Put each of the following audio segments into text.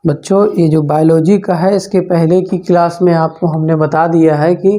बच्चों ये जो बायोलॉजी का है इसके पहले की क्लास में आपको हमने बता दिया है कि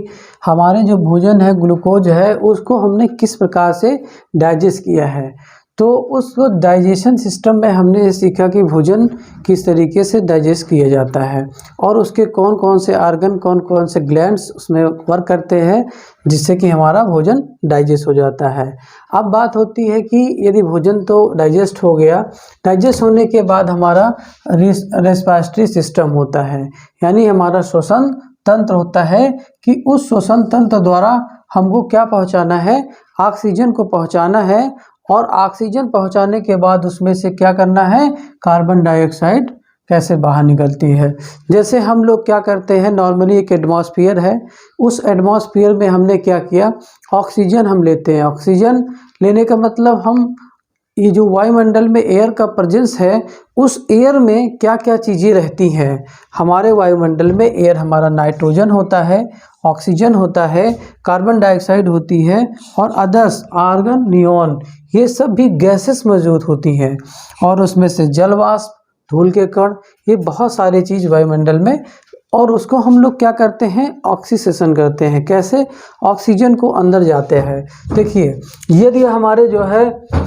हमारे जो भोजन है ग्लूकोज है उसको हमने किस प्रकार से डाइजेस्ट किया है। तो उस डाइजेशन सिस्टम में हमने सीखा कि भोजन किस तरीके से डाइजेस्ट किया जाता है और उसके कौन कौन से ऑर्गन कौन कौन से ग्लैंड्स उसमें वर्क करते हैं जिससे कि हमारा भोजन डाइजेस्ट हो जाता है। अब बात होती है कि यदि भोजन तो डाइजेस्ट हो गया, डाइजेस्ट होने के बाद हमारा रेस्पिरेटरी सिस्टम होता है, यानी हमारा श्वसन तंत्र होता है कि उस श्वसन तंत्र द्वारा हमको क्या पहुंचाना है, ऑक्सीजन को पहुंचाना है और ऑक्सीजन पहुंचाने के बाद उसमें से क्या करना है, कार्बन डाइऑक्साइड कैसे बाहर निकलती है। जैसे हम लोग क्या करते हैं, नॉर्मली एक एटमॉस्फेयर है, उस एटमॉस्फेयर में हमने क्या किया, ऑक्सीजन हम लेते हैं। ऑक्सीजन लेने का मतलब हम ये जो वायुमंडल में एयर का प्रेजेंस है उस एयर में क्या क्या चीज़ें रहती हैं। हमारे वायुमंडल में एयर हमारा नाइट्रोजन होता है, ऑक्सीजन होता है, कार्बन डाइऑक्साइड होती है और अदर्स आर्गन नियॉन, ये सब भी गैसेस मौजूद होती हैं और उसमें से जल वाष्प, धूल के कण, ये बहुत सारी चीज़ वायुमंडल में, और उसको हम लोग क्या करते हैं, ऑक्सीसेशन करते हैं। कैसे, ऑक्सीजन को अंदर जाते हैं। देखिए यदि हमारे जो है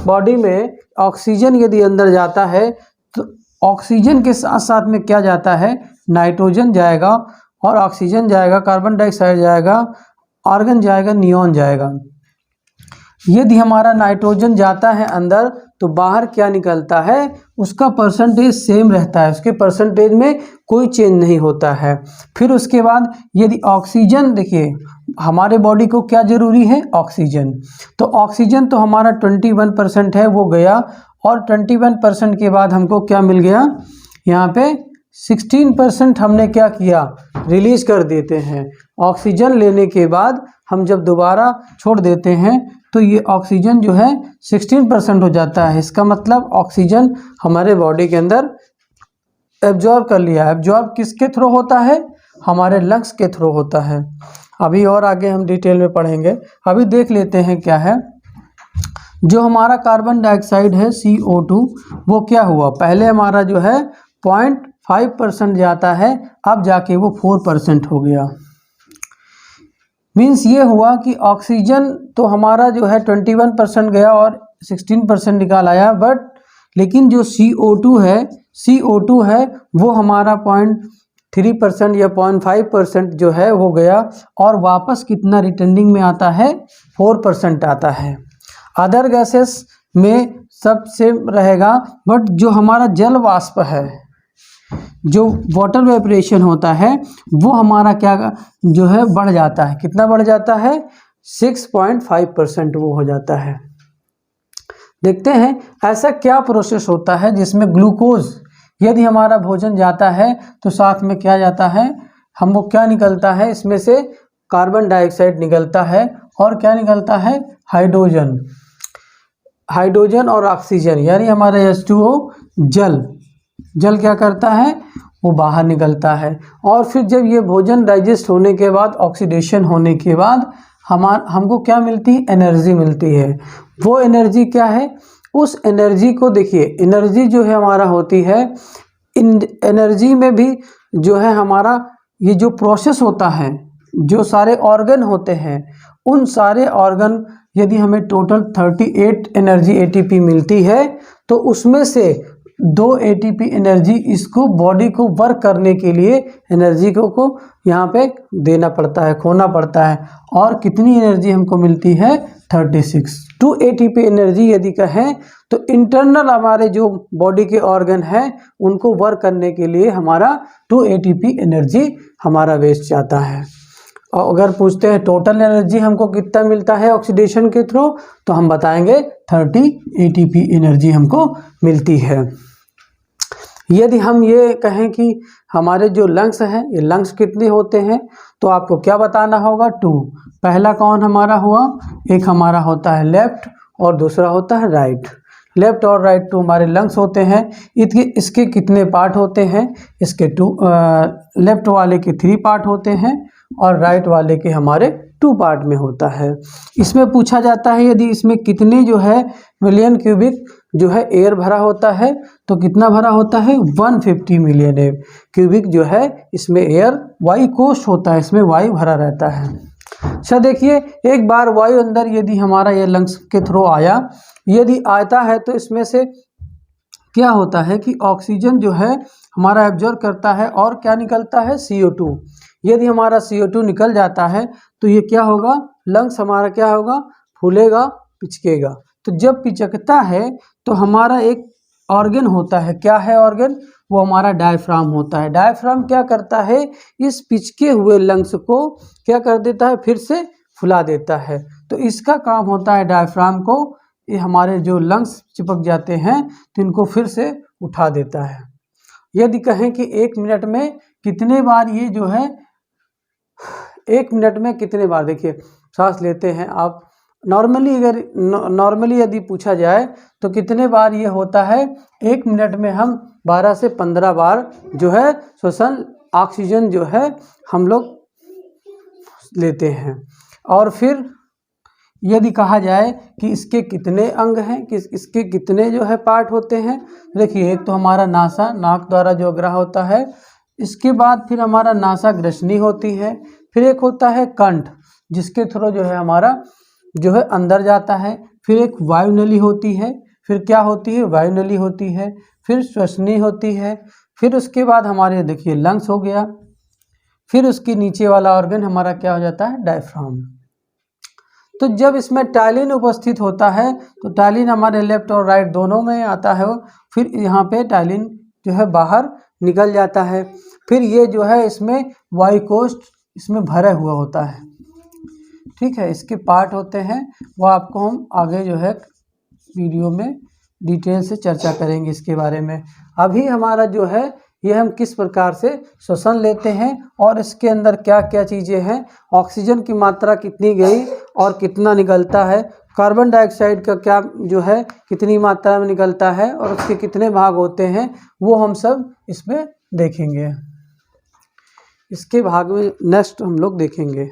बॉडी में ऑक्सीजन यदि अंदर जाता है तो ऑक्सीजन के साथ साथ में क्या जाता है, नाइट्रोजन जाएगा और ऑक्सीजन जाएगा, कार्बन डाइऑक्साइड जाएगा, आर्गन जाएगा, नियॉन जाएगा। यदि हमारा नाइट्रोजन जाता है अंदर तो बाहर क्या निकलता है, उसका परसेंटेज सेम रहता है, उसके परसेंटेज में कोई चेंज नहीं होता है। फिर उसके बाद यदि ऑक्सीजन, देखिए हमारे बॉडी को क्या ज़रूरी है, ऑक्सीजन, तो ऑक्सीजन तो हमारा 21% है वो गया और 21% के बाद हमको क्या मिल गया, यहाँ पे 16% हमने क्या किया, रिलीज कर देते हैं। ऑक्सीजन लेने के बाद हम जब दोबारा छोड़ देते हैं तो ये ऑक्सीजन जो है 16% हो जाता है। इसका मतलब ऑक्सीजन हमारे बॉडी के अंदर एब्जॉर्ब कर लिया। एब्जॉर्ब किसके थ्रू होता है, हमारे लंग्स के थ्रू होता है। अभी और आगे हम डिटेल में पढ़ेंगे। अभी देख लेते हैं क्या है, जो हमारा कार्बन डाइऑक्साइड है CO2, वो क्या हुआ, पहले हमारा जो है 0.5% जाता है, अब जाके वो 4% हो गया। मीन्स ये हुआ कि ऑक्सीजन तो हमारा जो है 21% गया और 16% निकाल आया, बट लेकिन जो CO2 है वो हमारा 0.3% या 0.5% जो है वो गया और वापस कितना रिटर्निंग में आता है, 4% आता है। अदर गैसेस में सब सेम रहेगा, बट जो हमारा जल वाष्प है, जो वाटर वेपरेशन होता है, वो हमारा क्या जो है बढ़ जाता है। कितना बढ़ जाता है, 6.5% वो हो जाता है। देखते हैं ऐसा क्या प्रोसेस होता है जिसमें ग्लूकोज, यदि हमारा भोजन जाता है तो साथ में क्या जाता है, हमको क्या निकलता है, इसमें से कार्बन डाइऑक्साइड निकलता है और क्या निकलता है, हाइड्रोजन और ऑक्सीजन, यानी हमारा H2O, जल क्या करता है, वो बाहर निकलता है। और फिर जब ये भोजन डाइजेस्ट होने के बाद, ऑक्सीडेशन होने के बाद हमको क्या मिलती है, एनर्जी मिलती है। वो एनर्जी क्या है, उस एनर्जी को देखिए, एनर्जी जो है हमारा होती है, इन एनर्जी में भी जो है हमारा ये जो प्रोसेस होता है, जो सारे ऑर्गन होते हैं, उन सारे ऑर्गन, यदि हमें टोटल 38 एनर्जी ATP मिलती है तो उसमें से 2 ATP एनर्जी इसको बॉडी को वर्क करने के लिए एनर्जी को यहाँ पे देना पड़ता है, खोना पड़ता है। और कितनी एनर्जी हमको मिलती है, 36। 2 ATP एनर्जी यदि कहें तो इंटरनल हमारे जो बॉडी के ऑर्गन हैं उनको वर्क करने के लिए हमारा 2 ATP एनर्जी हमारा वेस्ट जाता है। और अगर पूछते हैं टोटल एनर्जी हमको कितना मिलता है ऑक्सीडेशन के थ्रू, तो हम बताएंगे 30 ATP एनर्जी हमको मिलती है। यदि हम ये कहें कि हमारे जो लंग्स हैं, ये लंग्स कितने होते हैं, तो आपको क्या बताना होगा, 2। पहला कौन हमारा हुआ, एक हमारा होता है लेफ्ट और दूसरा होता है राइट। लेफ्ट और राइट 2 हमारे लंग्स होते हैं। इसके कितने पार्ट होते हैं, इसके 2, लेफ्ट वाले के 3 पार्ट होते हैं और राइट वाले के हमारे 2 पार्ट में होता है। इसमें पूछा जाता है यदि इसमें कितने जो है मिलियन क्यूबिक जो है एयर भरा होता है, तो कितना भरा होता है 150 मिलियन क्यूबिक जो है इसमें एयर वायु कोश होता है, इसमें वायु भरा रहता है। अच्छा देखिए, एक बार वायु अंदर यदि हमारा ये लंग्स के थ्रू आया, यदि आता है तो इसमें से क्या होता है कि ऑक्सीजन जो है हमारा एब्जॉर्ब करता है और क्या निकलता है CO2। यदि हमारा CO2 निकल जाता है तो ये क्या होगा, लंग्स हमारा क्या होगा, फूलेगा, पिचकेगा। तो जब पिचकता है तो हमारा एक ऑर्गन होता है, क्या है ऑर्गन, वो हमारा डायफ्राम होता है। डायफ्राम क्या करता है, इस पिचके हुए लंग्स को क्या कर देता है, फिर से फुला देता है। तो इसका काम होता है डायफ्राम को, ये हमारे जो लंग्स चिपक जाते हैं तो इनको फिर से उठा देता है। यदि कहें कि 1 मिनट में कितने बार ये जो है, 1 मिनट में कितने बार देखिए सांस लेते हैं आप, नॉर्मली यदि पूछा जाए तो कितने बार ये होता है, 1 मिनट में हम 12 से 15 बार जो है श्वसन ऑक्सीजन जो है हम लोग लेते हैं। और फिर यदि कहा जाए कि इसके कितने अंग हैं, कि इसके कितने जो है पार्ट होते हैं, देखिए एक तो हमारा नासा, नाक द्वारा जो अग्रा होता है, इसके बाद फिर हमारा नासा ग्रसनी होती है, फिर एक होता है कंठ जिसके थ्रू जो है हमारा जो है अंदर जाता है, फिर एक वायु नली होती है, फिर क्या होती है, वायु नली होती है, फिर श्वसनी होती है, फिर उसके बाद हमारे देखिए लंग्स हो गया, फिर उसके नीचे वाला ऑर्गन हमारा क्या हो जाता है, डायफ्राम। तो जब इसमें टाइलिन उपस्थित होता है तो टाइलिन हमारे लेफ्ट और राइट दोनों में आता है, फिर यहाँ पे टाइलिन जो है बाहर निकल जाता है, फिर ये जो है इसमें वायु कोश इसमें भरा हुआ होता है। ठीक है, इसके पार्ट होते हैं, वो आपको हम आगे जो है वीडियो में डिटेल से चर्चा करेंगे इसके बारे में। अभी हमारा जो है ये हम किस प्रकार से श्वसन लेते हैं और इसके अंदर क्या क्या चीज़ें हैं, ऑक्सीजन की मात्रा कितनी गई और कितना निकलता है, कार्बन डाइऑक्साइड का क्या जो है कितनी मात्रा में निकलता है और उसके कितने भाग होते हैं, वो हम सब इसमें देखेंगे। इसके भाग में नेक्स्ट हम लोग देखेंगे।